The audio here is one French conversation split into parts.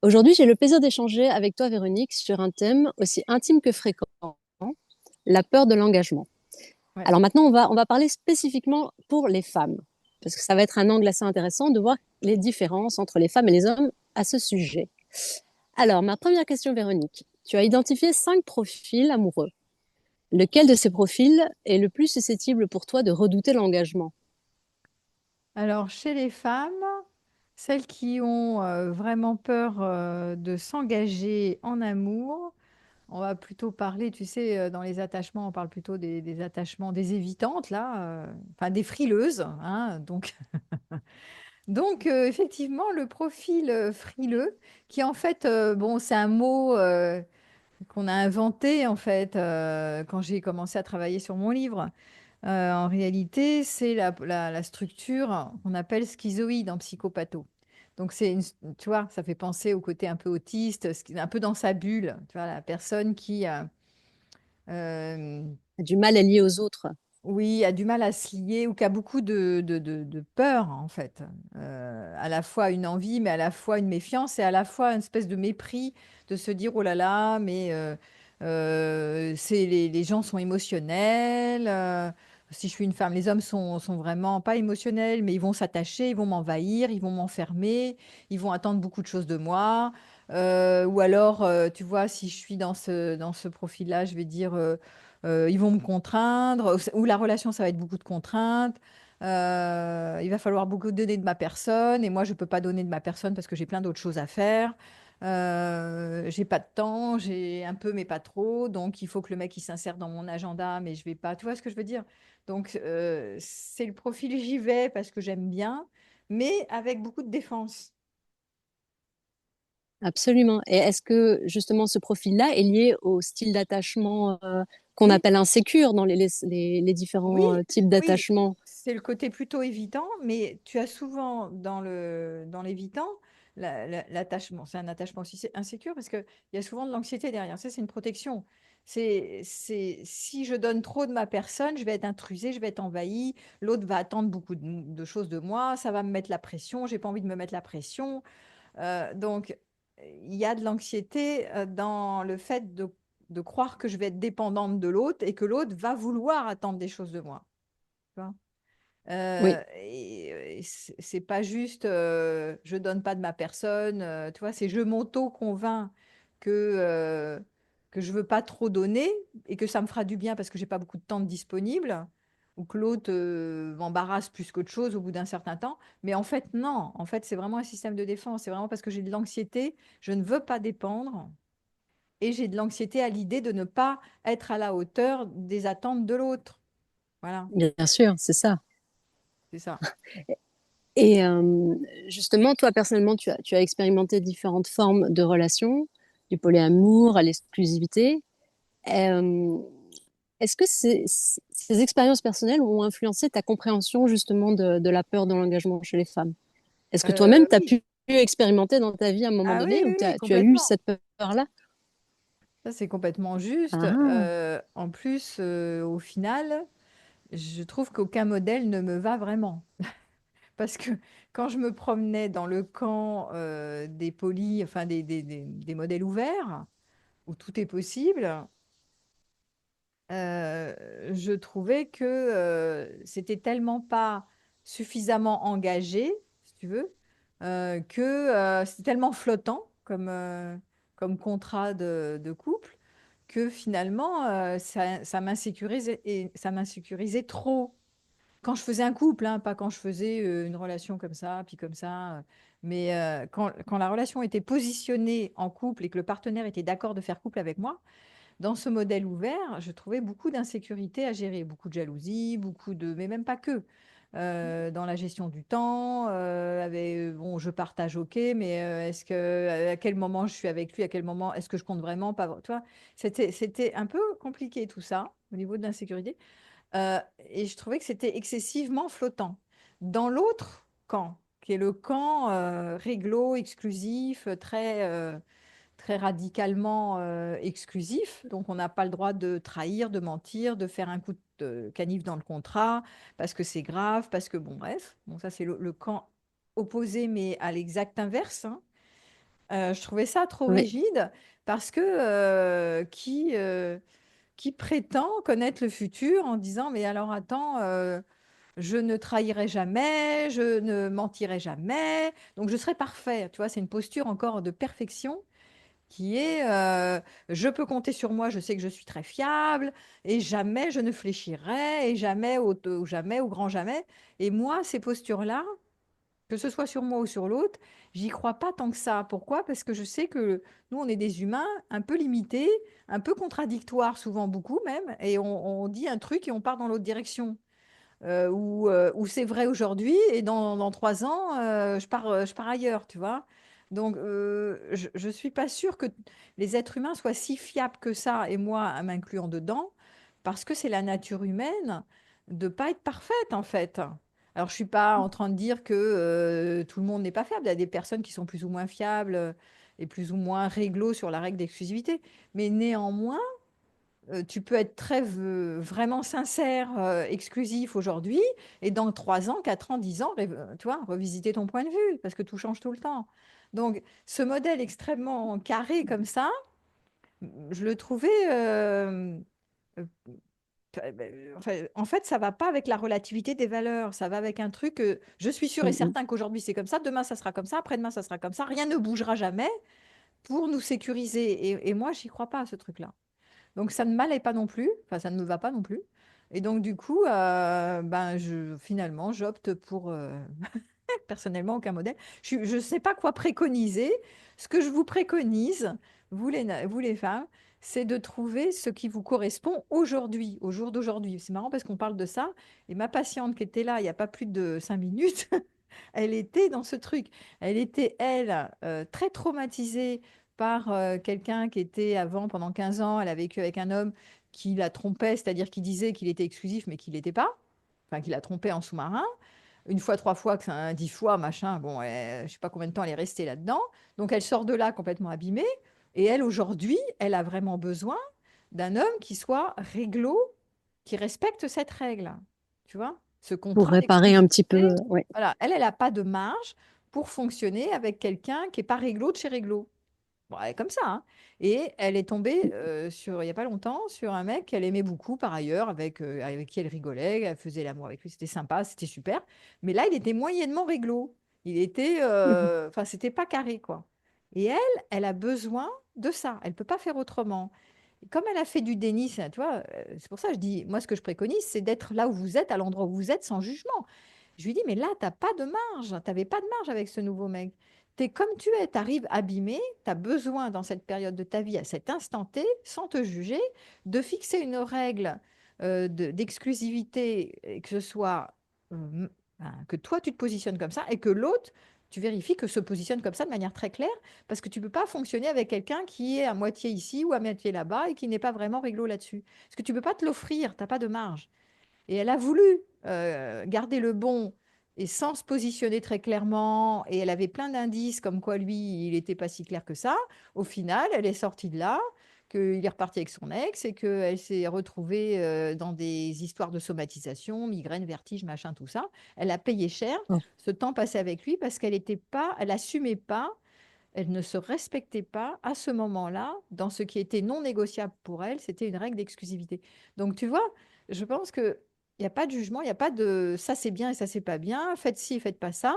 Aujourd'hui, j'ai le plaisir d'échanger avec toi, Véronique, sur un thème aussi intime que fréquent, la peur de l'engagement. Ouais. Alors maintenant, on va parler spécifiquement pour les femmes, parce que ça va être un angle assez intéressant de voir les différences entre les femmes et les hommes à ce sujet. Alors, ma première question, Véronique. Tu as identifié 5 profils amoureux. Lequel de ces profils est le plus susceptible pour toi de redouter l'engagement? Alors, chez les femmes, celles qui ont vraiment peur de s'engager en amour, on va plutôt parler, tu sais, dans les attachements, on parle plutôt des attachements, des évitantes, là, enfin des frileuses, hein, donc, effectivement, le profil frileux, qui en fait, bon, c'est un mot qu'on a inventé, en fait, quand j'ai commencé à travailler sur mon livre. En réalité, c'est la structure qu'on appelle schizoïde en psychopatho. Donc, tu vois, ça fait penser au côté un peu autiste, un peu dans sa bulle. Tu vois, la personne qui, euh, Du mal est lié aux autres. oui, a du mal à se lier ou qui a beaucoup de peur, en fait. À la fois une envie, mais à la fois une méfiance et à la fois une espèce de mépris de se dire, oh là là, mais les gens sont émotionnels. Si je suis une femme, les hommes sont vraiment pas émotionnels, mais ils vont s'attacher, ils vont m'envahir, ils vont m'enfermer, ils vont attendre beaucoup de choses de moi. Ou alors, tu vois, si je suis dans ce profil-là, je vais dire... ils vont me contraindre, ou la relation, ça va être beaucoup de contraintes. Il va falloir beaucoup donner de ma personne, et moi, je ne peux pas donner de ma personne parce que j'ai plein d'autres choses à faire. J'ai pas de temps, j'ai un peu, mais pas trop. Donc, il faut que le mec il s'insère dans mon agenda, mais je vais pas. Tu vois ce que je veux dire? Donc, c'est le profil j'y vais parce que j'aime bien, mais avec beaucoup de défense. Absolument. Et est-ce que justement ce profil-là est lié au style d'attachement qu'on Oui, appelle insécure dans les oui, différents types oui, d'attachement? c'est le côté plutôt évitant, mais tu as souvent dans l'évitant l'attachement. C'est un attachement aussi insécure parce qu'il y a souvent de l'anxiété derrière. Ça, c'est une protection. Si je donne trop de ma personne, je vais être intrusée, je vais être envahie. L'autre va attendre beaucoup de choses de moi. Ça va me mettre la pression. J'ai pas envie de me mettre la pression. Donc, il y a de l'anxiété dans le fait de croire que je vais être dépendante de l'autre et que l'autre va vouloir attendre des choses de moi. Tu vois. Oui, Et c'est pas juste je donne pas de ma personne, tu vois, c'est je m'auto-convainc que, que je veux pas trop donner et que ça me fera du bien parce que j'ai pas beaucoup de temps disponible ou que l'autre m'embarrasse plus qu'autre chose au bout d'un certain temps. Mais en fait, non. En fait, c'est vraiment un système de défense. C'est vraiment parce que j'ai de l'anxiété, je ne veux pas dépendre et j'ai de l'anxiété à l'idée de ne pas être à la hauteur des attentes de l'autre. Voilà, bien sûr, c'est ça. c'est ça. Et justement, toi personnellement, tu as expérimenté différentes formes de relations, du polyamour à l'exclusivité. Euh, Est-ce que ces expériences personnelles ont influencé ta compréhension justement de la peur de l'engagement chez les femmes? Est-ce que toi-même, tu as Oui. pu expérimenter dans ta vie à un moment Ah oui, donné où oui, oui, tu as eu complètement. cette peur-là? Ça, c'est complètement juste. Ah, En plus, au final, je trouve qu'aucun modèle ne me va vraiment. Parce que quand je me promenais dans le camp des polis, enfin des modèles ouverts, où tout est possible, je trouvais que c'était tellement pas suffisamment engagé, si tu veux, que c'était tellement flottant comme contrat de couple que finalement ça m'insécurisait et ça m'insécurisait trop. Quand je faisais un couple, hein, pas quand je faisais une relation comme ça, puis comme ça. Mais quand la relation était positionnée en couple et que le partenaire était d'accord de faire couple avec moi, dans ce modèle ouvert, je trouvais beaucoup d'insécurité à gérer, beaucoup de jalousie, mais même pas que. Dans la gestion du temps, bon, je partage, ok, mais à quel moment je suis avec lui, à quel moment est-ce que je compte vraiment pas, tu vois, c'était un peu compliqué tout ça au niveau de l'insécurité. Et je trouvais que c'était excessivement flottant. Dans l'autre camp, qui est le camp réglo, exclusif, très radicalement exclusif. Donc, on n'a pas le droit de trahir, de mentir, de faire un coup de canif dans le contrat, parce que c'est grave, parce que, bon, bref. Bon, ça, c'est le camp opposé, mais à l'exact inverse, hein. Je trouvais ça trop Oui, rigide parce que qui prétend connaître le futur en disant, mais alors attends, je ne trahirai jamais, je ne mentirai jamais, donc je serai parfait. Tu vois, c'est une posture encore de perfection qui est, je peux compter sur moi, je sais que je suis très fiable, et jamais je ne fléchirai, et jamais au jamais, au grand jamais. Et moi, ces postures-là, que ce soit sur moi ou sur l'autre, j'y crois pas tant que ça. Pourquoi? Parce que je sais que nous, on est des humains un peu limités, un peu contradictoires, souvent beaucoup même, et on dit un truc et on part dans l'autre direction. Ou c'est vrai aujourd'hui et dans 3 ans, je pars ailleurs, tu vois. Donc, je ne suis pas sûre que les êtres humains soient si fiables que ça, et moi, à m'incluant dedans, parce que c'est la nature humaine de pas être parfaite, en fait. Alors, je suis pas en train de dire que tout le monde n'est pas fiable. Il y a des personnes qui sont plus ou moins fiables et plus ou moins réglo sur la règle d'exclusivité. Mais néanmoins, tu peux être vraiment sincère, exclusif aujourd'hui, et dans 3 ans, 4 ans, 10 ans, tu vois, revisiter ton point de vue, parce que tout change tout le temps. Donc, ce modèle extrêmement carré comme ça, je le trouvais... euh, enfin, en fait, ça va pas avec la relativité des valeurs, ça va avec un truc que je suis sûr et mm, mm. certain qu'aujourd'hui c'est comme ça, demain ça sera comme ça, après-demain ça sera comme ça, rien ne bougera jamais pour nous sécuriser. Et moi, j'y crois pas à ce truc-là. Donc ça ne m'allait pas non plus, enfin ça ne me va pas non plus. Et donc du coup, ben finalement, j'opte pour personnellement aucun modèle. Je ne sais pas quoi préconiser. Ce que je vous préconise, vous les femmes, c'est de trouver ce qui vous correspond aujourd'hui, au jour d'aujourd'hui. C'est marrant parce qu'on parle de ça. Et ma patiente qui était là il n'y a pas plus de 5 minutes, elle était dans ce truc. Elle était, elle, très traumatisée par quelqu'un qui était avant, pendant 15 ans, elle a vécu avec un homme qui la trompait, c'est-à-dire qui disait qu'il était exclusif, mais qu'il l'était pas. Enfin, qu'il la trompait en sous-marin. Une fois, 3 fois, que c'est un 10 fois, machin. Bon, je sais pas combien de temps elle est restée là-dedans. Donc, elle sort de là complètement abîmée. Et elle, aujourd'hui, elle a vraiment besoin d'un homme qui soit réglo, qui respecte cette règle. Tu vois? Ce Pour contrat réparer un petit peu, d'exclusivité. ouais. Voilà, elle n'a pas de marge pour fonctionner avec quelqu'un qui n'est pas réglo de chez réglo. Bon, elle est comme ça, hein. Et elle est tombée il n'y a pas longtemps sur un mec qu'elle aimait beaucoup par ailleurs, avec qui elle rigolait, elle faisait l'amour avec lui, c'était sympa, c'était super. Mais là, il était moyennement réglo. Il était, Mhm. enfin, c'était pas carré, quoi. Et elle, elle a besoin de ça. Elle peut pas faire autrement. Et comme elle a fait du déni, tu vois, c'est pour ça que je dis, moi, ce que je préconise, c'est d'être là où vous êtes, à l'endroit où vous êtes, sans jugement. Je lui dis, mais là, t'as pas de marge. Tu n'avais pas de marge avec ce nouveau mec. Tu es comme tu es, tu arrives abîmé, tu as besoin dans cette période de ta vie, à cet instant T, sans te juger, de fixer une règle d'exclusivité, et que ce soit que toi, tu te positionnes comme ça, et que l'autre, tu vérifies que se positionne comme ça de manière très claire, parce que tu ne peux pas fonctionner avec quelqu'un qui est à moitié ici ou à moitié là-bas et qui n'est pas vraiment réglo là-dessus. Parce que tu ne peux pas te l'offrir, tu n'as pas de marge. Et elle a voulu garder le bon et sans se positionner très clairement. Et elle avait plein d'indices comme quoi lui, il n'était pas si clair que ça. Au final, elle est sortie de là, qu'il est reparti avec son ex et qu'elle s'est retrouvée dans des histoires de somatisation, migraine, vertige, machin, tout ça. Elle a payé cher Oh. ce temps passé avec lui parce qu'elle était pas, elle assumait pas, elle ne se respectait pas à ce moment-là dans ce qui était non négociable pour elle, c'était une règle d'exclusivité. Donc tu vois, je pense que il n'y a pas de jugement, il n'y a pas de ça c'est bien et ça c'est pas bien, faites ci, faites pas ça.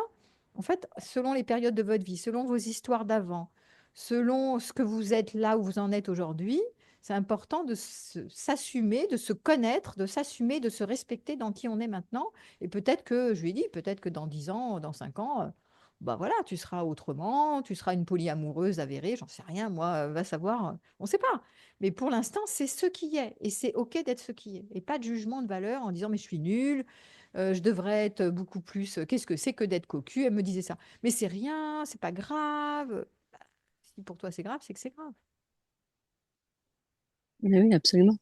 En fait, selon les périodes de votre vie, selon vos histoires d'avant, selon ce que vous êtes là où vous en êtes aujourd'hui, c'est important de s'assumer, de se connaître, de s'assumer, de se respecter dans qui on est maintenant. Et peut-être que, je lui ai dit, peut-être que dans 10 ans, dans 5 ans, bah voilà, tu seras autrement, tu seras une polyamoureuse avérée, j'en sais rien, moi, va savoir, on ne sait pas. Mais pour l'instant, c'est ce qui est. Et c'est OK d'être ce qui est. Et pas de jugement de valeur en disant, mais je suis nulle, je devrais être beaucoup plus. Qu'est-ce que c'est que d'être cocu? Elle me disait ça. Mais c'est rien, c'est pas grave. Bah, si pour toi c'est grave, c'est que c'est grave. Oui, oui, absolument.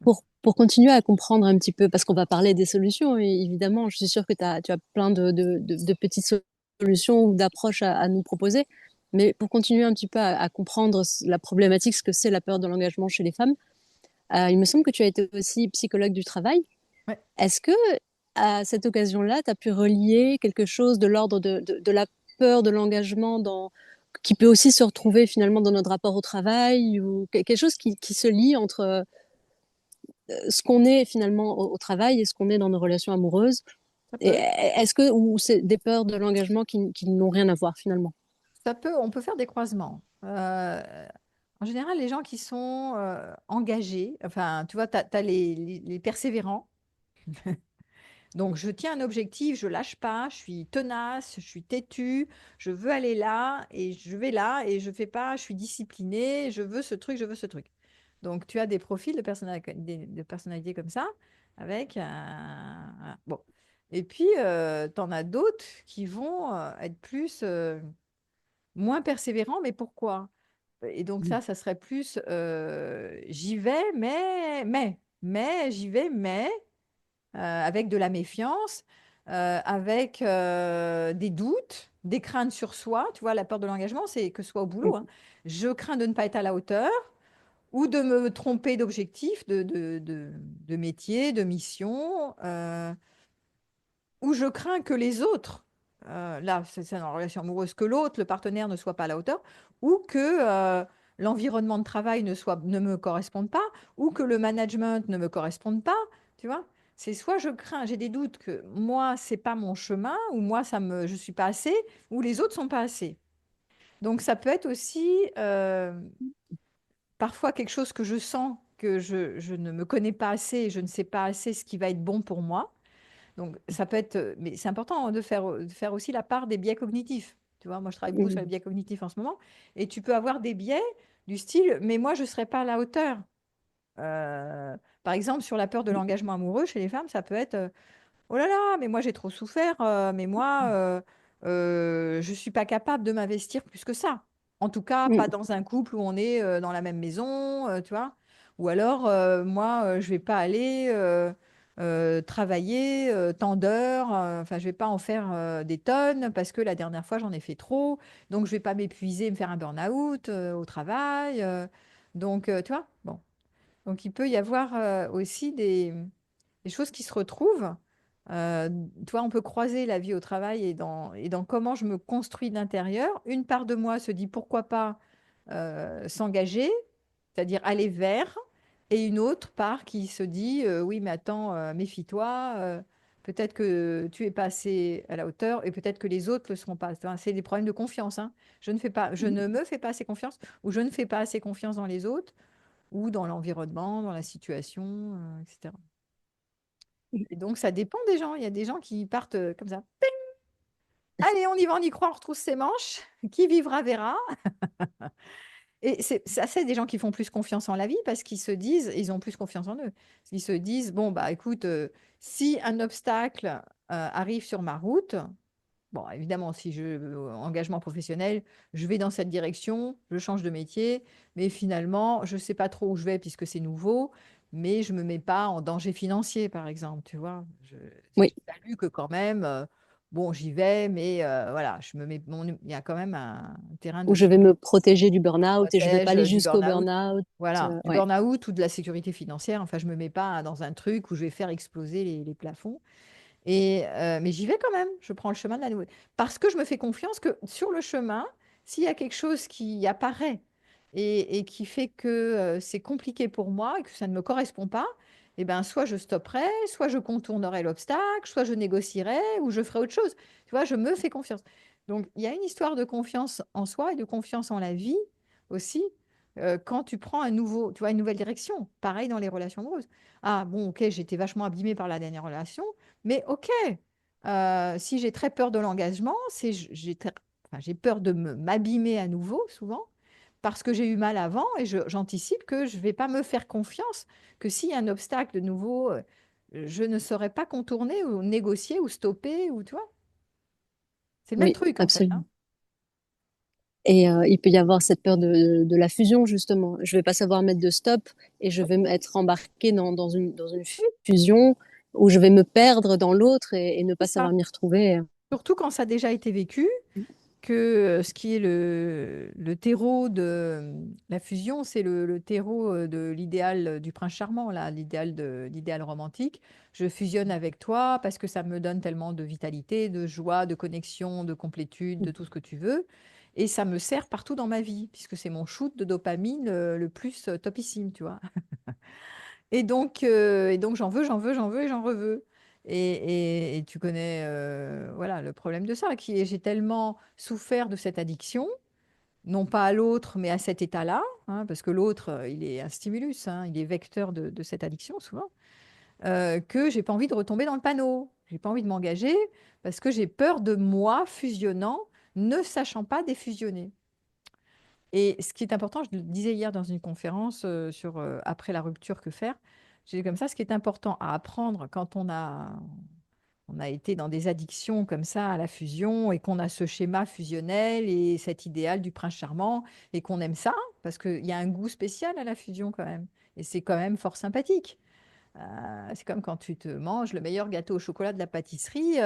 Pour continuer à comprendre un petit peu, parce qu'on va parler des solutions, et évidemment, je suis sûre que tu as plein de petites solutions ou d'approches à nous proposer. Mais pour continuer un petit peu à comprendre la problématique, ce que c'est la peur de l'engagement chez les femmes, il me semble que tu as été aussi psychologue du travail. Ouais. Est-ce que, à cette occasion-là, tu as pu relier quelque chose de l'ordre de la peur de l'engagement qui peut aussi se retrouver finalement dans notre rapport au travail ou quelque chose qui se lie entre ce qu'on est finalement au travail et ce qu'on est dans nos relations amoureuses. Ça Et peut. est-ce que, ou c'est des peurs de l'engagement qui n'ont rien à voir finalement? Ça peut, on peut faire des croisements. En général, les gens qui sont engagés, enfin, tu vois, tu as les persévérants. Donc, je tiens un objectif, je lâche pas, je suis tenace, je suis têtue, je veux aller là et je vais là et je fais pas, je suis disciplinée, je veux ce truc, je veux ce truc. Donc, tu as des profils de personnalité comme ça, avec bon. Et puis, tu en as d'autres qui vont être plus, moins persévérants, mais pourquoi? Et donc, ça serait plus j'y vais, j'y vais, mais avec de la méfiance, avec des doutes, des craintes sur soi. Tu vois, la peur de l'engagement, c'est que ce soit au boulot, hein. Je crains de ne pas être à la hauteur ou de me tromper d'objectif, de métier, de mission, ou je crains que les autres, là, c'est en relation amoureuse, que l'autre, le partenaire, ne soit pas à la hauteur, ou que l'environnement de travail ne me corresponde pas, ou que le management ne me corresponde pas, tu vois. C'est soit je crains, j'ai des doutes que moi, c'est pas mon chemin, ou moi, je suis pas assez, ou les autres sont pas assez. Donc, ça peut être aussi parfois quelque chose que je sens que je ne me connais pas assez, et je ne sais pas assez ce qui va être bon pour moi. Donc, ça peut être, mais c'est important hein, de faire aussi la part des biais cognitifs. Tu vois, moi, je travaille beaucoup sur les biais cognitifs en ce moment. Et tu peux avoir des biais du style, mais moi, je ne serai pas à la hauteur. Euh, Par exemple, sur la peur de l'engagement amoureux chez les femmes, ça peut être, oh là là, mais moi j'ai trop souffert, mais moi je suis pas capable de m'investir plus que ça. En tout cas, pas dans un couple où on est dans la même maison, tu vois. Ou alors, moi, je vais pas aller travailler tant d'heures, enfin, je vais pas en faire des tonnes parce que la dernière fois j'en ai fait trop, donc je vais pas m'épuiser, me faire un burn-out au travail. Donc, tu vois, bon. Donc, il peut y avoir aussi des choses qui se retrouvent. Tu vois, on peut croiser la vie au travail et dans comment je me construis de l'intérieur. Une part de moi se dit pourquoi pas s'engager, c'est-à-dire aller vers, et une autre part qui se dit oui, mais attends, méfie-toi, peut-être que tu es pas assez à la hauteur et peut-être que les autres le seront pas. Enfin, c'est des problèmes de confiance, hein. Je ne me fais pas assez confiance ou je ne fais pas assez confiance dans les autres ou dans l'environnement, dans la situation, etc. Et donc, ça dépend des gens. Il y a des gens qui partent comme ça. Allez, on y va, on y croit, on retrousse ses manches. Qui vivra verra. Et c'est des gens qui font plus confiance en la vie parce qu'ils se disent, ils ont plus confiance en eux. Ils se disent, bon, bah écoute, si un obstacle arrive sur ma route, bon, évidemment, si je engagement professionnel, je vais dans cette direction, je change de métier, mais finalement, je ne sais pas trop où je vais puisque c'est nouveau, mais je ne me mets pas en danger financier, par exemple, tu vois. Oui, Je salue que quand même, bon, j'y vais, mais voilà, il y a quand même un terrain où de je vais me sécurité, protéger du me burn-out et je vais pas protège aller du jusqu'au burn-out. burn-out. Voilà, du Ouais. burn-out ou de la sécurité financière. Enfin, je ne me mets pas dans un truc où je vais faire exploser les plafonds. Mais j'y vais quand même, je prends le chemin de la nouveauté. Parce que je me fais confiance que sur le chemin, s'il y a quelque chose qui apparaît et qui fait que c'est compliqué pour moi et que ça ne me correspond pas, eh ben, soit je stopperai, soit je contournerai l'obstacle, soit je négocierai ou je ferai autre chose. Tu vois, je me fais confiance. Donc, il y a une histoire de confiance en soi et de confiance en la vie aussi quand tu prends tu vois, une nouvelle direction. Pareil dans les relations amoureuses. Ah bon, ok, j'étais vachement abîmée par la dernière relation. Mais ok, si j'ai très peur de l'engagement, enfin, j'ai peur de m'abîmer à nouveau, souvent, parce que j'ai eu mal avant et j'anticipe que je ne vais pas me faire confiance, que s'il y a un obstacle de nouveau, je ne saurais pas contourner ou négocier ou stopper, ou tu vois. C'est le même Oui, truc en fait, hein. absolument. Et il peut y avoir cette peur de la fusion, justement. Je vais pas savoir mettre de stop et je Oui, vais être embarquée dans une fusion où je vais me perdre dans l'autre et ne c'est pas ça. savoir m'y retrouver. Surtout quand ça a déjà été vécu, que ce qui est le terreau de la fusion, c'est le terreau de l'idéal du prince charmant, là, l'idéal romantique. Je fusionne avec toi parce que ça me donne tellement de vitalité, de joie, de connexion, de complétude, de tout ce que tu veux. et ça me sert partout dans ma vie, puisque c'est mon shoot de dopamine le plus topissime, tu vois. Et donc j'en veux, j'en veux, j'en veux et j'en reveux. Et tu connais voilà, le problème de ça, qui est j'ai tellement souffert de cette addiction, non pas à l'autre, mais à cet état-là, hein, parce que l'autre, il est un stimulus, hein, il est vecteur de cette addiction souvent, que j'ai pas envie de retomber dans le panneau. J'ai pas envie de m'engager parce que j'ai peur de moi fusionnant, ne sachant pas défusionner. Et ce qui est important, je le disais hier dans une conférence sur après la rupture, que faire. J'ai dit comme ça, ce qui est important à apprendre quand on a été dans des addictions comme ça à la fusion et qu'on a ce schéma fusionnel et cet idéal du prince charmant et qu'on aime ça, parce qu'il y a un goût spécial à la fusion quand même. Et c'est quand même fort sympathique. C'est comme quand tu te manges le meilleur gâteau au chocolat de la pâtisserie.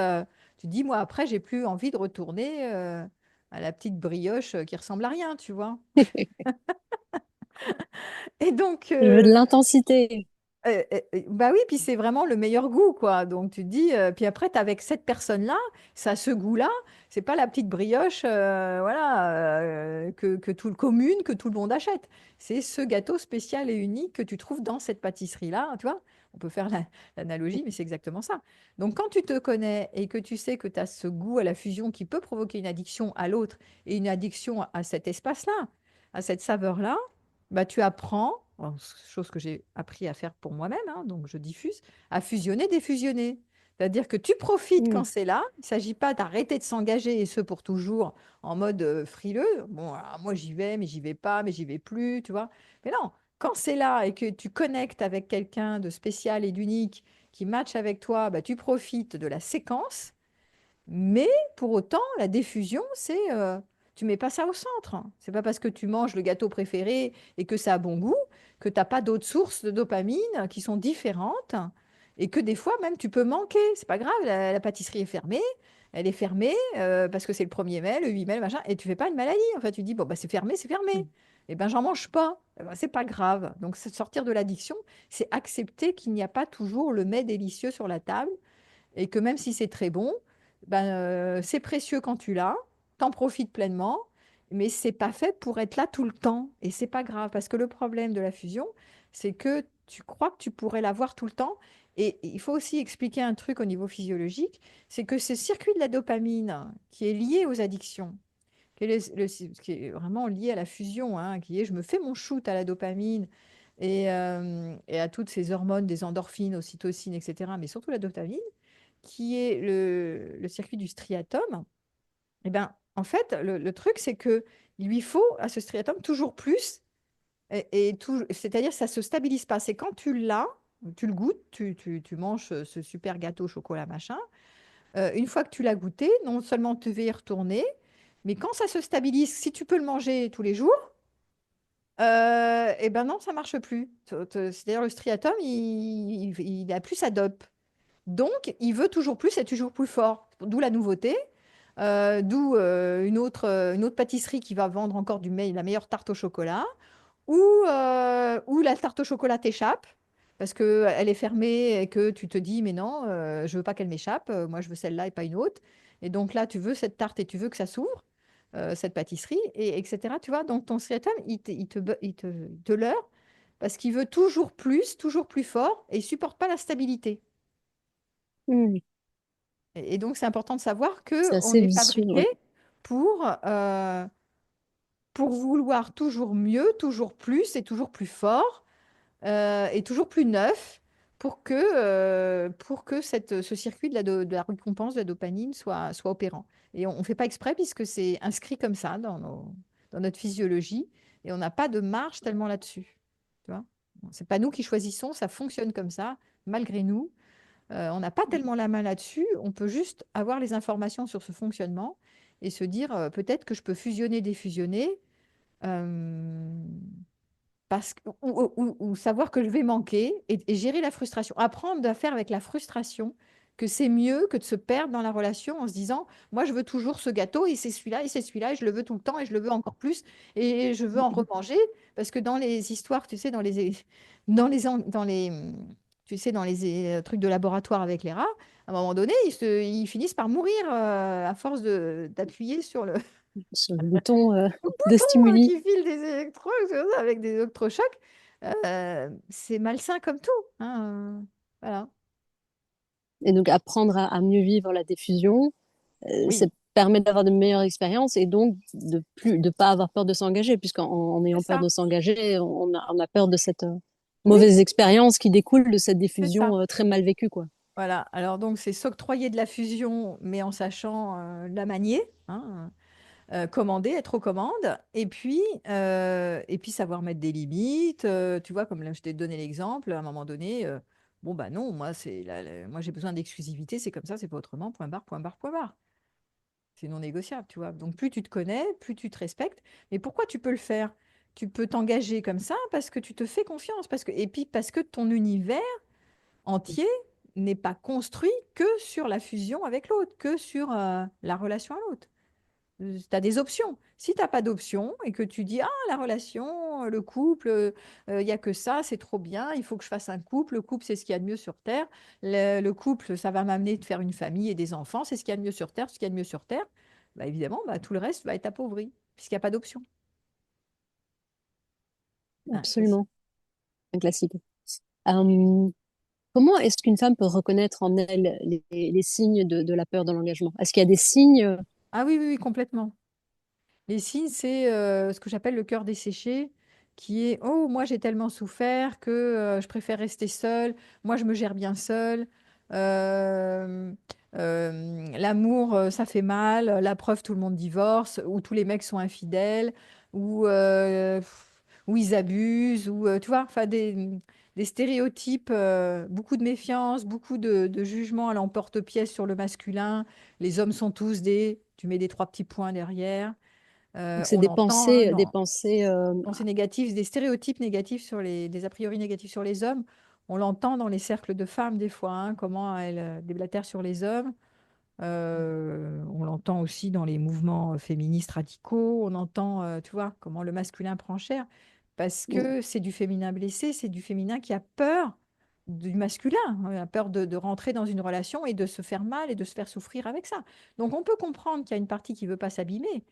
Tu te dis, moi, après, j'ai plus envie de retourner à la petite brioche qui ressemble à rien, tu vois. Et donc, Je veux de l'intensité. bah oui, puis c'est vraiment le meilleur goût, quoi. Donc tu te dis, puis après, tu avec cette personne-là, ça a ce goût-là. C'est pas la petite brioche, voilà, que tout le commune, que tout le monde achète. C'est ce gâteau spécial et unique que tu trouves dans cette pâtisserie-là, tu vois. On peut faire l'analogie, mais c'est exactement ça. Donc quand tu te connais et que tu sais que tu as ce goût à la fusion qui peut provoquer une addiction à l'autre et une addiction à cet espace-là, à cette saveur-là, bah, tu apprends, alors, chose que j'ai appris à faire pour moi-même, hein, donc je diffuse, à fusionner, défusionner. C'est-à-dire que tu profites quand Mm, c'est là. Il ne s'agit pas d'arrêter de s'engager, et ce pour toujours, en mode frileux. Bon, alors, moi j'y vais, mais j'y vais pas, mais j'y vais plus, tu vois. Mais non, quand c'est là et que tu connectes avec quelqu'un de spécial et d'unique qui match avec toi, bah, tu profites de la séquence, mais pour autant, la diffusion, c'est tu mets pas ça au centre. C'est pas parce que tu manges le gâteau préféré et que ça a bon goût que tu n'as pas d'autres sources de dopamine qui sont différentes et que des fois même tu peux manquer. C'est pas grave, la pâtisserie est fermée, elle est fermée parce que c'est le 1er mai, le 8 mai, le machin, et tu fais pas une maladie. En fait, tu dis bon bah c'est fermé, c'est fermé. mm, Et ben j'en mange pas. Eh ben, c'est pas grave. Donc sortir de l'addiction, c'est accepter qu'il n'y a pas toujours le mets délicieux sur la table et que même si c'est très bon, ben, c'est précieux quand tu l'as, t'en profites pleinement, mais c'est pas fait pour être là tout le temps. Et c'est pas grave, parce que le problème de la fusion, c'est que tu crois que tu pourrais l'avoir tout le temps. Et il faut aussi expliquer un truc au niveau physiologique, c'est que ce circuit de la dopamine qui est lié aux addictions, qui est vraiment lié à la fusion, hein, qui est je me fais mon shoot à la dopamine et à toutes ces hormones, des endorphines, ocytocine, etc., mais surtout la dopamine, qui est le circuit du striatum, et ben, en fait, le truc, c'est que il lui faut à ce striatum toujours plus, c'est-à-dire ça se stabilise pas. C'est quand tu l'as, tu le goûtes, tu manges ce super gâteau au chocolat machin. Une fois que tu l'as goûté, non seulement tu vas y retourner, mais quand ça se stabilise, si tu peux le manger tous les jours, et ben non, ça marche plus. C'est-à-dire le striatum, il a plus sa dope. Donc, il veut toujours plus et toujours plus fort. D'où la nouveauté, d'où une autre pâtisserie qui va vendre encore la meilleure tarte au chocolat, ou la tarte au chocolat t'échappe parce qu'elle est fermée et que tu te dis, mais non, je veux pas qu'elle m'échappe, moi je veux celle-là et pas une autre. Et donc là, tu veux cette tarte et tu veux que ça s'ouvre, cette pâtisserie, etc. Tu vois, donc ton striatum, il te leurre parce qu'il veut toujours plus fort et il supporte pas la stabilité. mm. Et donc, c'est important de savoir C'est que on assez est vicieux, fabriqué ouais. pour, euh, pour vouloir toujours mieux, toujours plus et toujours plus fort et toujours plus neuf pour que ce circuit de la récompense de la dopamine soit opérant. Et on ne fait pas exprès puisque c'est inscrit comme ça dans notre physiologie et on n'a pas de marge tellement là-dessus. Tu vois? Bon, c'est pas nous qui choisissons, ça fonctionne comme ça, malgré nous. On n'a pas tellement la main là-dessus, on peut juste avoir les informations sur ce fonctionnement et se dire peut-être que je peux fusionner, défusionner, euh, ou savoir que je vais manquer et gérer la frustration. Apprendre à faire avec la frustration, que c'est mieux que de se perdre dans la relation en se disant, moi je veux toujours ce gâteau et c'est celui-là et c'est celui-là et je le veux tout le temps et je le veux encore plus et je veux en remanger parce que dans les histoires, tu sais, tu sais, dans les trucs de laboratoire avec les rats, à un moment donné, ils finissent par mourir à force d'appuyer sur le sur le bouton de Bouton stimuli. qui file des électrons avec des électrochocs, c'est malsain comme tout, hein, voilà. Et donc apprendre à mieux vivre la diffusion, ça Oui, permet d'avoir de meilleures expériences et donc de pas avoir peur de s'engager, puisqu'en c'est ayant peur ça. de s'engager, on a peur de cette Oui, mauvaise expérience qui découle de cette c'est ça. diffusion très mal vécue, quoi. Voilà. Alors donc c'est s'octroyer de la fusion, mais en sachant la manier, hein, commander, être aux commandes, et puis savoir mettre des limites. Tu vois, comme là, je t'ai donné l'exemple, à un moment donné, bon bah non, moi moi j'ai besoin d'exclusivité, c'est comme ça, c'est pas autrement. Point barre, point barre, point barre. C'est non négociable, tu vois. Donc plus tu te connais, plus tu te respectes. Mais pourquoi tu peux le faire? Tu peux t'engager comme ça parce que tu te fais confiance, et puis parce que ton univers entier n'est pas construit que sur la fusion avec l'autre, que sur la relation à l'autre. Tu as des options. Si tu n'as pas d'options et que tu dis, ah, la relation, le couple, il n'y a que ça, c'est trop bien, il faut que je fasse un couple. Le couple, c'est ce qu'il y a de mieux sur Terre. Le couple, ça va m'amener de faire une famille et des enfants, c'est ce qu'il y a de mieux sur Terre, ce qu'il y a de mieux sur Terre. Bah, évidemment, bah, tout le reste va être appauvri, puisqu'il n'y a pas d'option. Un classique. Absolument, un classique. Euh, Comment est-ce qu'une femme peut reconnaître en elle les signes de la peur de l'engagement? Est-ce qu'il y a des signes? Ah oui, oui, oui, complètement. Les signes, c'est ce que j'appelle le cœur desséché, qui est oh, moi j'ai tellement souffert que je préfère rester seule, moi je me gère bien seule. Euh, L'amour, ça fait mal, la preuve, tout le monde divorce, ou tous les mecs sont infidèles, ou, ou ils abusent, ou tu vois, enfin des stéréotypes, beaucoup de méfiance, beaucoup de jugement à l'emporte-pièce sur le masculin. Les hommes sont tous des, tu mets des trois petits points derrière. Donc c'est On l'entend, hein, des dans pensées pensées négatives, des stéréotypes négatifs sur des a priori négatifs sur les hommes. On l'entend dans les cercles de femmes des fois, hein, comment elles déblatèrent sur les hommes. On l'entend aussi dans les mouvements féministes radicaux. On entend, tu vois, comment le masculin prend cher. Parce que c'est du féminin blessé, c'est du féminin qui a peur du masculin, hein, a peur de rentrer dans une relation et de se faire mal et de se faire souffrir avec ça. Donc on peut comprendre qu'il y a une partie qui veut pas s'abîmer.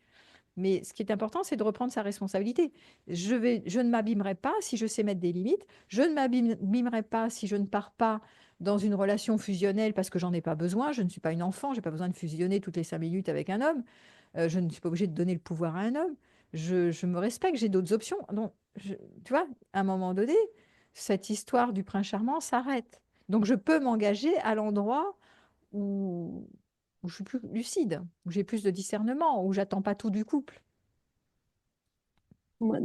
Mais ce qui est important, c'est de reprendre sa responsabilité. Je ne m'abîmerai pas si je sais mettre des limites. Je ne m'abîmerai pas si je ne pars pas dans une relation fusionnelle parce que j'en ai pas besoin. Je ne suis pas une enfant. J'ai pas besoin de fusionner toutes les 5 minutes avec un homme. Je ne suis pas obligée de donner le pouvoir à un homme. Je me respecte. J'ai d'autres options. Donc, tu vois, à un moment donné, cette histoire du prince charmant s'arrête. Donc, je peux m'engager à l'endroit où, où je suis plus lucide, où j'ai plus de discernement, où j'attends pas tout du couple.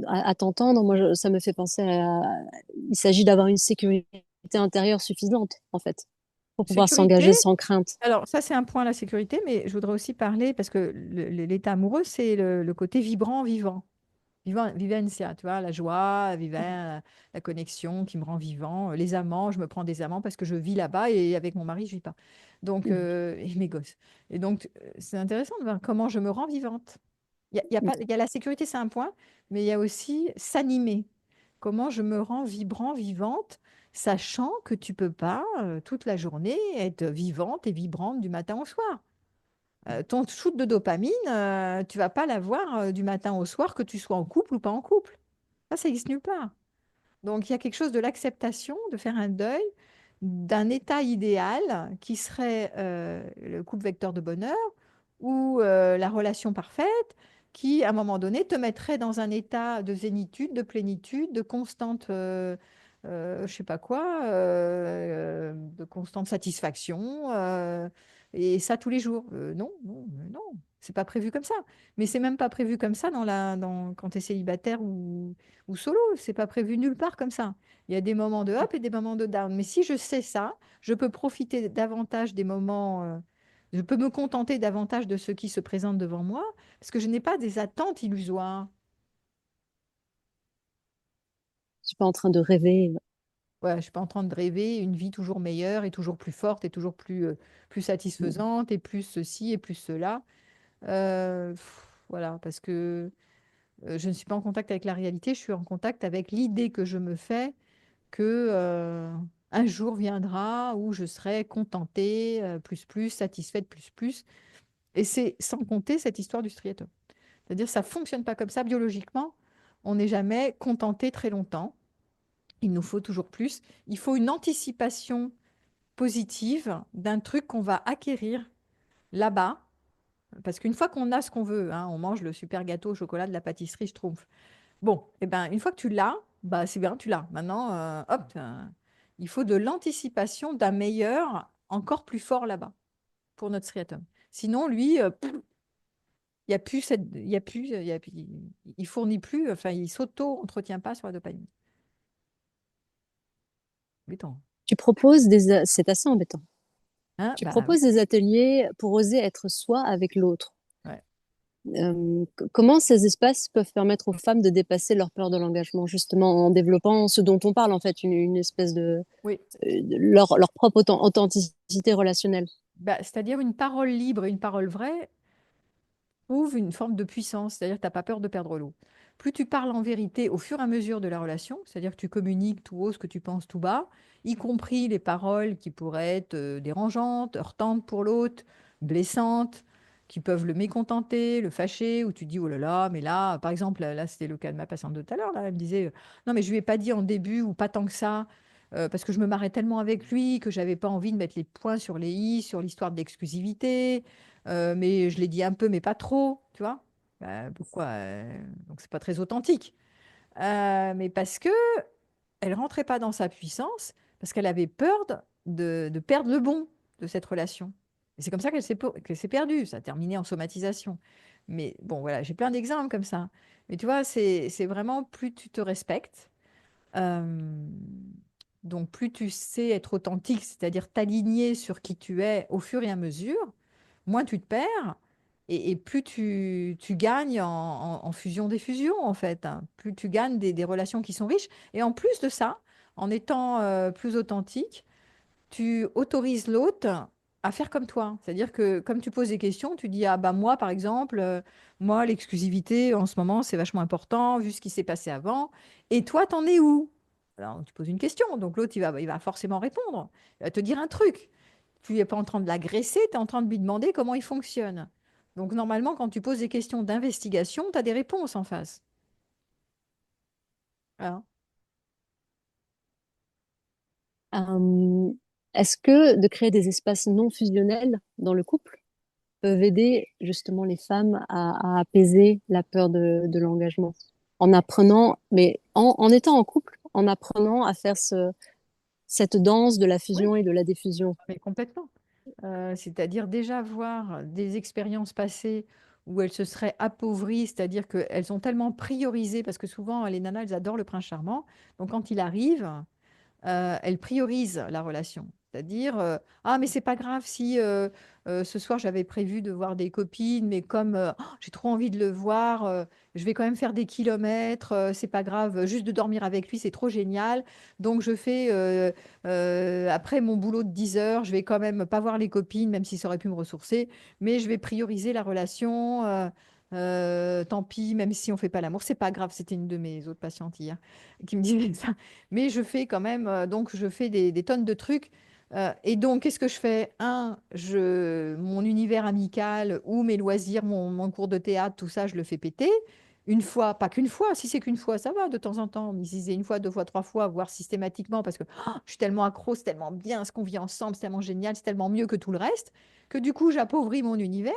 à t'entendre, ça me fait penser à... Il s'agit d'avoir une sécurité intérieure suffisante, en fait, pour pouvoir Sécurité, s'engager sans crainte. alors ça c'est un point, la sécurité, mais je voudrais aussi parler, parce que l'état amoureux, c'est le côté vibrant, vivant. Vivant, vivencia, tu vois, la joie, la connexion qui me rend vivant. Les amants, je me prends des amants parce que je vis là-bas et avec mon mari, je vis pas. Donc, et mes gosses. Et donc, c'est intéressant de voir comment je me rends vivante. Il y a pas, il y a la sécurité, c'est un point, mais il y a aussi s'animer. Comment je me rends vibrant, vivante, sachant que tu peux pas toute la journée être vivante et vibrante du matin au soir. Ton shoot de dopamine, tu vas pas l'avoir du matin au soir, que tu sois en couple ou pas en couple. Ça n'existe nulle part. Donc il y a quelque chose de l'acceptation, de faire un deuil d'un état idéal qui serait le couple vecteur de bonheur ou la relation parfaite qui, à un moment donné, te mettrait dans un état de zénitude, de plénitude, de constante, je sais pas quoi, de constante satisfaction, et ça tous les jours. Non, non, non, c'est pas prévu comme ça. Mais c'est même pas prévu comme ça quand tu es célibataire ou solo. C'est pas prévu nulle part comme ça. Il y a des moments de up et des moments de down. Mais si je sais ça, je peux profiter davantage des moments. Je peux me contenter davantage de ce qui se présente devant moi parce que je n'ai pas des attentes illusoires. Je suis pas en train de rêver. Ouais, je ne suis pas en train de rêver une vie toujours meilleure et toujours plus forte et toujours plus satisfaisante et plus ceci et plus cela. Voilà, parce que je ne suis pas en contact avec la réalité, je suis en contact avec l'idée que je me fais que un jour viendra où je serai contentée, plus, satisfaite, plus. Et c'est sans compter cette histoire du striatum. C'est-à-dire, ça fonctionne pas comme ça biologiquement. On n'est jamais contenté très longtemps. Il nous faut toujours plus. Il faut une anticipation positive d'un truc qu'on va acquérir là-bas. Parce qu'une fois qu'on a ce qu'on veut, hein, on mange le super gâteau au chocolat de la pâtisserie Schtroumpf. Bon, et ben, une fois que tu l'as, bah, c'est bien, tu l'as. Maintenant, hop, il faut de l'anticipation d'un meilleur, encore plus fort là-bas pour notre striatum. Sinon, lui, il y a plus cette, il y a plus, il fournit plus, enfin, il s'auto-entretient pas sur la dopamine. Embêtant. c'est assez embêtant. Hein? Tu Bah oui, proposes des ateliers pour oser être soi avec l'autre. ouais. Comment ces espaces peuvent permettre aux femmes de dépasser leur peur de l'engagement, justement en développant ce dont on parle, en fait, une espèce Oui. de leur propre authenticité relationnelle. Bah, c'est-à-dire une parole libre et une parole vraie trouve une forme de puissance, c'est-à-dire que tu n'as pas peur de perdre l'eau. Plus tu parles en vérité au fur et à mesure de la relation, c'est-à-dire que tu communiques tout haut ce que tu penses tout bas, y compris les paroles qui pourraient être dérangeantes, heurtantes pour l'autre, blessantes, qui peuvent le mécontenter, le fâcher, ou tu dis, oh là là, mais là, par exemple, là, c'était le cas de ma patiente de tout à l'heure, là, elle me disait, non, mais je lui ai pas dit en début, ou pas tant que ça, parce que je me marrais tellement avec lui que j'avais pas envie de mettre les points sur les i sur l'histoire de l'exclusivité. Mais je l'ai dit un peu, mais pas trop, tu vois. Pourquoi donc c'est pas très authentique. Mais parce que elle rentrait pas dans sa puissance, parce qu'elle avait peur de perdre le bon de cette relation. Et c'est comme ça qu'elle s'est perdue. Ça a terminé en somatisation. Mais bon, voilà, j'ai plein d'exemples comme ça. Mais tu vois, c'est vraiment plus tu te respectes. euh, donc plus tu sais être authentique, c'est-à-dire t'aligner sur qui tu es au fur et à mesure, moins tu te perds et plus tu gagnes en fusion-diffusion, en fait, hein. Plus tu gagnes des relations qui sont riches. Et en plus de ça, en étant plus authentique, tu autorises l'autre à faire comme toi. C'est-à-dire que comme tu poses des questions, tu dis, ah bah moi, par exemple, moi, l'exclusivité, en ce moment, c'est vachement important, vu ce qui s'est passé avant. Et toi, t'en es où? Alors, tu poses une question, donc l'autre, il va forcément répondre. Il va te dire un truc. Tu n'es pas en train de l'agresser, tu es en train de lui demander comment il fonctionne. Donc, normalement, quand tu poses des questions d'investigation, tu as des réponses en face. Voilà. Euh, Est-ce que de créer des espaces non fusionnels dans le couple peuvent aider justement les femmes à apaiser la peur de l'engagement en apprenant, mais en étant en couple, en apprenant à faire cette danse de la Oui, fusion et de la diffusion? mais complètement. C'est-à-dire déjà voir des expériences passées où elles se seraient appauvries, c'est-à-dire qu'elles ont tellement priorisé, parce que souvent les nanas, elles adorent le prince charmant, donc quand il arrive, elle priorise la relation. C'est-à-dire, ah, mais c'est pas grave si ce soir j'avais prévu de voir des copines, mais comme oh, j'ai trop envie de le voir, je vais quand même faire des kilomètres, c'est pas grave, juste de dormir avec lui, c'est trop génial. Donc je fais, après mon boulot de 10 heures, je vais quand même pas voir les copines, même si ça aurait pu me ressourcer, mais je vais prioriser la relation. Tant pis, même si on fait pas l'amour, c'est pas grave. C'était une de mes autres patientes hier qui me disait ça. Mais je fais quand même, donc je fais des tonnes de trucs. Et donc, qu'est-ce que je fais? Mon univers amical ou mes loisirs, mon cours de théâtre, tout ça, je le fais péter. Une fois, pas qu'une fois. Si c'est qu'une fois, ça va de temps en temps. Mais si c'est une fois, deux fois, trois fois, voire systématiquement, parce que oh, je suis tellement accro, c'est tellement bien ce qu'on vit ensemble, c'est tellement génial, c'est tellement mieux que tout le reste, que du coup, j'appauvris mon univers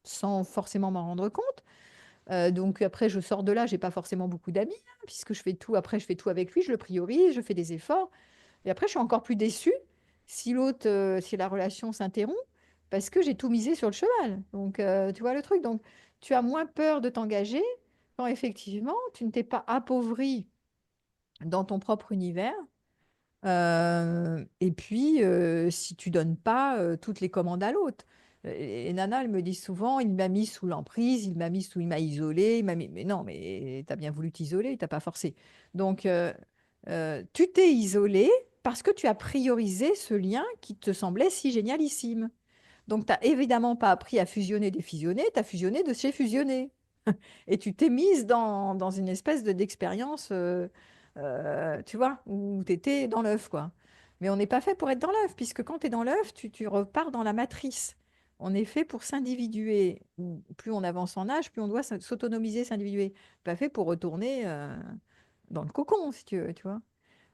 sans forcément m'en rendre compte. Donc après, je sors de là, j'ai pas forcément beaucoup d'amis, hein, puisque je fais tout, après je fais tout avec lui, je le priorise, je fais des efforts. Et après, je suis encore plus déçue si la relation s'interrompt, parce que j'ai tout misé sur le cheval. Donc, tu vois le truc. Donc, tu as moins peur de t'engager quand effectivement, tu ne t'es pas appauvri dans ton propre univers et puis, si tu donnes pas toutes les commandes à l'autre. Et Nana, elle me dit souvent, il m'a mis sous l'emprise, il m'a isolé, il m'a mis... Mais non, mais tu as bien voulu t'isoler, t'as pas forcé. Donc, tu t'es isolé parce que tu as priorisé ce lien qui te semblait si génialissime. Donc, tu n'as évidemment pas appris à fusionner, défusionner, tu as fusionné de chez fusionner. Et tu t'es mise dans une espèce d'expérience, tu vois, où tu étais dans l'œuf, quoi. Mais on n'est pas fait pour être dans l'œuf, puisque quand tu es dans l'œuf, tu repars dans la matrice. On est fait pour s'individuer. Plus on avance en âge, plus on doit s'autonomiser, s'individuer. Pas fait pour retourner dans le cocon, si tu veux, tu vois.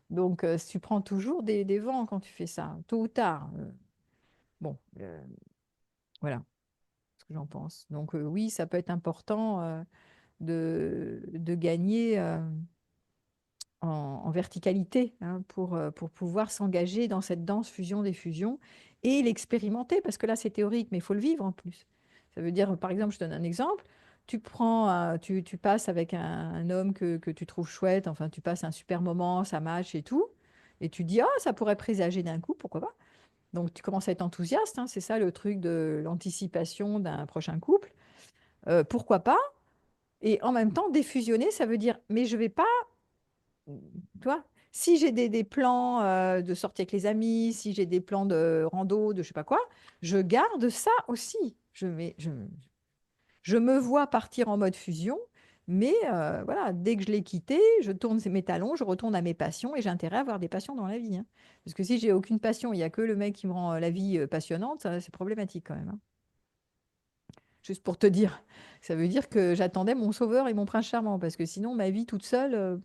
Donc, tu prends toujours des vents quand tu fais ça, tôt ou tard. Bon, voilà ce que j'en pense. Donc, oui, ça peut être important de gagner en verticalité, hein, pour pouvoir s'engager dans cette danse fusion des fusions et l'expérimenter, parce que là, c'est théorique, mais il faut le vivre en plus. Ça veut dire, par exemple, je donne un exemple, tu passes avec un homme que tu trouves chouette, enfin, tu passes un super moment, ça match et tout, et tu dis, ah, ça pourrait présager d'un coup, pourquoi pas? Donc, tu commences à être enthousiaste, hein, c'est ça le truc de l'anticipation d'un prochain couple. Pourquoi pas? Et en même temps, défusionner, ça veut dire, mais je vais pas, tu vois, si j'ai des plans de sortie avec les amis, si j'ai des plans de rando, de je sais pas quoi, je garde ça aussi. Je me vois partir en mode fusion, mais voilà, dès que je l'ai quitté, je tourne mes talons, je retourne à mes passions et j'ai intérêt à avoir des passions dans la vie, hein. Parce que si j'ai aucune passion, il n'y a que le mec qui me rend la vie passionnante, c'est problématique quand même, hein. Juste pour te dire, ça veut dire que j'attendais mon sauveur et mon prince charmant, parce que sinon, ma vie toute seule,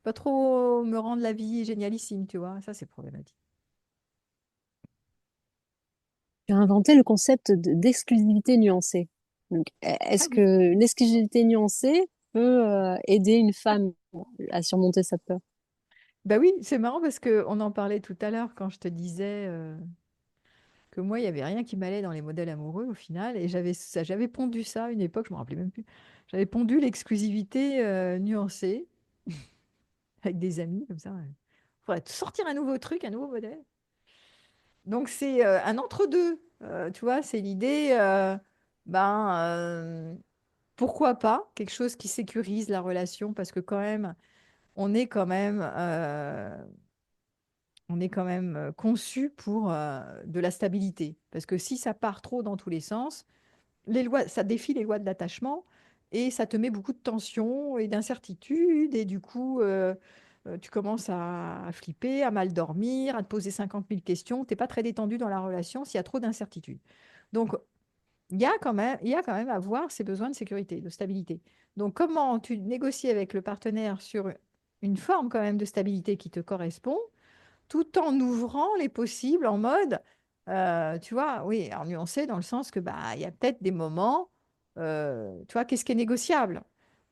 pas trop me rendre la vie génialissime, tu vois. Ça, c'est problématique. Tu as inventé le concept d'exclusivité nuancée. Donc, Ah est-ce oui. que l'exclusivité nuancée peut aider une femme à surmonter sa peur? Bah oui, c'est marrant parce qu'on en parlait tout à l'heure quand je te disais que moi, il n'y avait rien qui m'allait dans les modèles amoureux au final. Et j'avais pondu ça à une époque, je me rappelais même plus. J'avais pondu l'exclusivité nuancée avec des amis comme ça. Il faudrait sortir un nouveau truc, un nouveau modèle. Donc c'est un entre-deux, tu vois, c'est l'idée, ben, pourquoi pas quelque chose qui sécurise la relation parce que quand même, on est quand même, conçu pour de la stabilité. Parce que si ça part trop dans tous les sens, ça défie les lois de l'attachement et ça te met beaucoup de tension et d'incertitude et du coup, tu commences à flipper, à mal dormir, à te poser 50 000 questions. Tu n'es pas très détendu dans la relation s'il y a trop d'incertitude. Donc, il y a quand même à voir ces besoins de sécurité, de stabilité. Donc, comment tu négocies avec le partenaire sur une forme quand même de stabilité qui te correspond, tout en ouvrant les possibles en mode, tu vois, oui, alors nuancé dans le sens que bah il y a peut-être des moments, tu vois, qu'est-ce qui est négociable?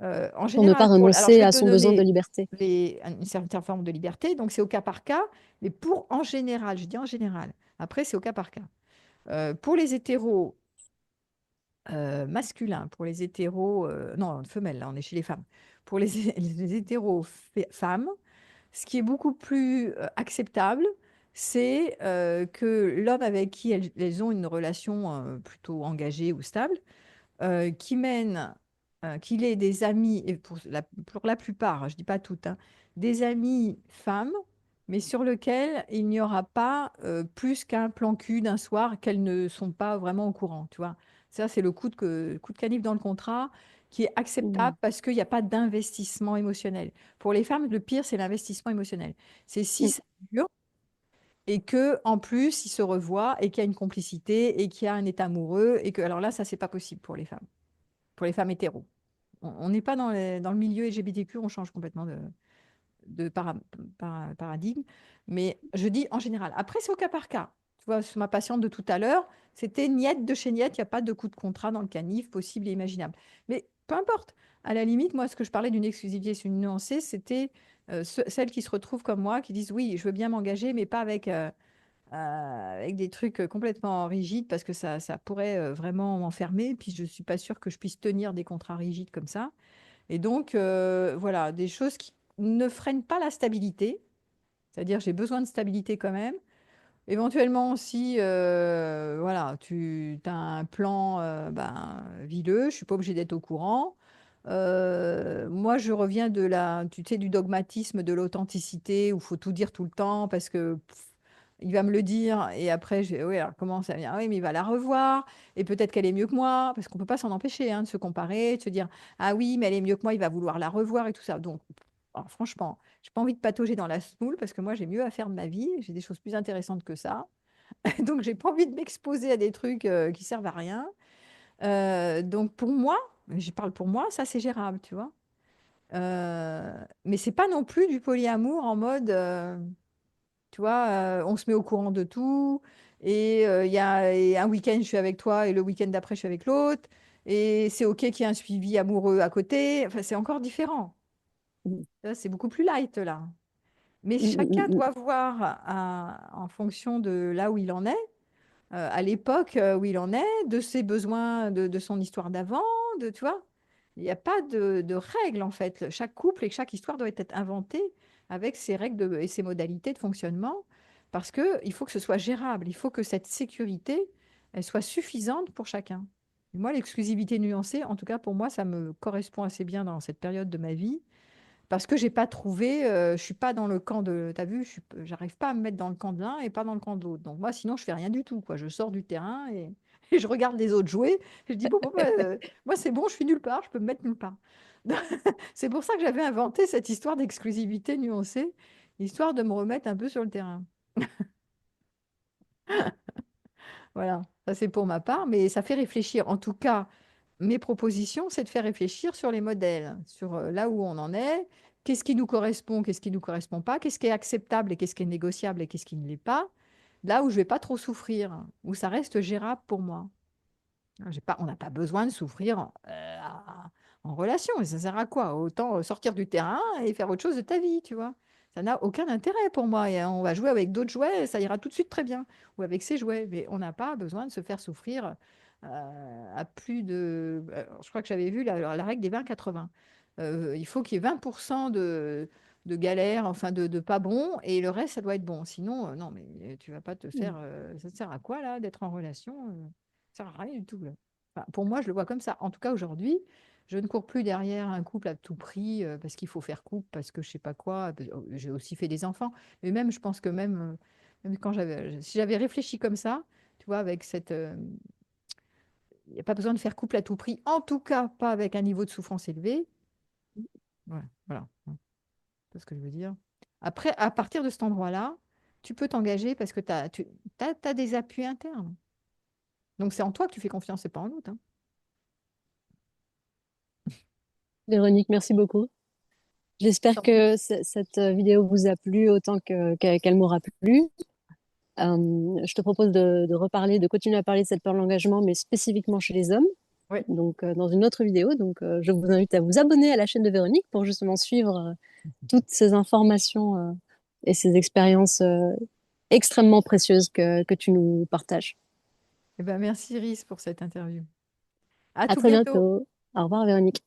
En Pour ne pas général, alors je renoncer vais à te son besoin de donner liberté. une certaine forme de liberté, donc c'est au cas par cas, mais en général, je dis en général, après c'est au cas par cas. Pour les hétéros, masculin, pour les hétéros, non, femelles, là, on est chez les femmes. Pour les, les hétéros femmes, ce qui est beaucoup plus acceptable, c'est que l'homme avec qui elles ont une relation plutôt engagée ou stable, qui mène, qu'il ait des amis, et pour la plupart, hein, je ne dis pas toutes, hein, des amis femmes, mais sur lequel il n'y aura pas plus qu'un plan cul d'un soir qu'elles ne sont pas vraiment au courant, tu vois. Ça, c'est le coup de canif dans le contrat qui est acceptable Mm. parce qu'il n'y a pas d'investissement émotionnel. Pour les femmes, le pire, c'est l'investissement émotionnel. C'est si Mm. ça dure et que en plus, ils se revoient et qu'il y a une complicité et qu'il y a un état amoureux et que, alors là, ça, c'est pas possible pour les femmes hétéros. On n'est pas dans le milieu LGBTQ, on change complètement de paradigme. Mais je dis en général. Après, c'est au cas par cas. Tu vois, sur ma patiente de tout à l'heure, c'était niette de chez niette, il n'y a pas de coup de contrat dans le canif possible et imaginable. Mais peu importe. À la limite, moi, ce que je parlais d'une exclusivité, c'est une nuancée, c'était celles qui se retrouvent comme moi, qui disent oui, je veux bien m'engager, mais pas avec des trucs complètement rigides parce que ça pourrait vraiment m'enfermer. Puis je ne suis pas sûre que je puisse tenir des contrats rigides comme ça. Et donc, voilà, des choses qui ne freinent pas la stabilité. C'est-à-dire, j'ai besoin de stabilité quand même. Éventuellement, si voilà, tu as un plan ben, vileux, je ne suis pas obligée d'être au courant. Moi, je reviens tu sais, du dogmatisme de l'authenticité où il faut tout dire tout le temps parce que il va me le dire et après, oui, alors comment ça vient? Ah oui, mais il va la revoir et peut-être qu'elle est mieux que moi parce qu'on ne peut pas s'en empêcher hein, de se comparer, de se dire ah oui, mais elle est mieux que moi, il va vouloir la revoir et tout ça. Donc, alors, franchement, j'ai pas envie de patauger dans la semoule parce que moi, j'ai mieux à faire de ma vie, j'ai des choses plus intéressantes que ça. Donc, j'ai pas envie de m'exposer à des trucs qui servent à rien. Donc, pour moi, je parle pour moi, ça, c'est gérable, tu vois. Mais c'est pas non plus du polyamour en mode, tu vois, on se met au courant de tout. Il y a et un week-end, je suis avec toi et le week-end d'après, je suis avec l'autre. Et c'est OK qu'il y ait un suivi amoureux à côté. Enfin, c'est encore différent. Mm, Là, c'est beaucoup plus light, là. Mais mm, chacun mm, doit voir en fonction de là où il en est, à l'époque où il en est, de ses besoins, de son histoire d'avant, tu vois. Il n'y a pas de règles, en fait. Chaque couple et chaque histoire doit être inventée avec ses règles et ses modalités de fonctionnement, parce qu'il faut que ce soit gérable. Il faut que cette sécurité, elle soit suffisante pour chacun. Et moi, l'exclusivité nuancée, en tout cas pour moi, ça me correspond assez bien dans cette période de ma vie. Parce que j'ai pas trouvé, je suis pas dans le camp de, t'as vu, j'arrive pas à me mettre dans le camp de l'un et pas dans le camp de l'autre. Donc moi, sinon, je fais rien du tout, quoi. Je sors du terrain et, et je regarde les autres jouer. Et je dis, bon, bon, bah, moi, c'est bon, je suis nulle part, je peux me mettre nulle part. C'est pour ça que j'avais inventé cette histoire d'exclusivité nuancée, histoire de me remettre un peu sur le terrain. Voilà, ça c'est pour ma part, mais ça fait réfléchir. En tout cas, mes propositions, c'est de faire réfléchir sur les modèles, sur là où on en est, qu'est-ce qui nous correspond, qu'est-ce qui ne nous correspond pas, qu'est-ce qui est acceptable et qu'est-ce qui est négociable et qu'est-ce qui ne l'est pas, là où je vais pas trop souffrir, où ça reste gérable pour moi. On n'a pas besoin de souffrir en relation. Et ça sert à quoi? Autant sortir du terrain et faire autre chose de ta vie, tu vois. Ça n'a aucun intérêt pour moi. Et on va jouer avec d'autres jouets, ça ira tout de suite très bien. Ou avec ses jouets. Mais on n'a pas besoin de se faire souffrir à plus de... Je crois que j'avais vu la règle des 20-80. Il faut qu'il y ait 20% de galère, enfin de pas bon, et le reste, ça doit être bon. Sinon, non, mais tu vas pas te faire... mm. ça te sert à quoi, là, d'être en relation? Ça sert à rien du tout, là. Enfin, pour moi, je le vois comme ça. En tout cas, aujourd'hui, je ne cours plus derrière un couple à tout prix parce qu'il faut faire couple, parce que je sais pas quoi. J'ai aussi fait des enfants. Mais même, je pense que même quand si j'avais réfléchi comme ça, tu vois, avec cette... Il n'y a pas besoin de faire couple à tout prix. En tout cas, pas avec un niveau de souffrance élevé. Ouais, voilà. C'est ce que je veux dire. Après, à partir de cet endroit-là, tu peux t'engager parce que t'as des appuis internes. Donc, c'est en toi que tu fais confiance, c'est pas en l'autre, hein. Véronique, merci beaucoup. J'espère Tant pis. que cette vidéo vous a plu autant qu'elle m'aura plu. Je te propose de reparler, de continuer à parler de cette peur de l'engagement, mais spécifiquement chez les hommes, Oui. donc dans une autre vidéo. Donc, je vous invite à vous abonner à la chaîne de Véronique pour justement suivre toutes ces informations et ces expériences extrêmement précieuses que tu nous partages. Eh ben, merci Iris pour cette interview. À À tout très bientôt. bientôt. Au revoir, Véronique.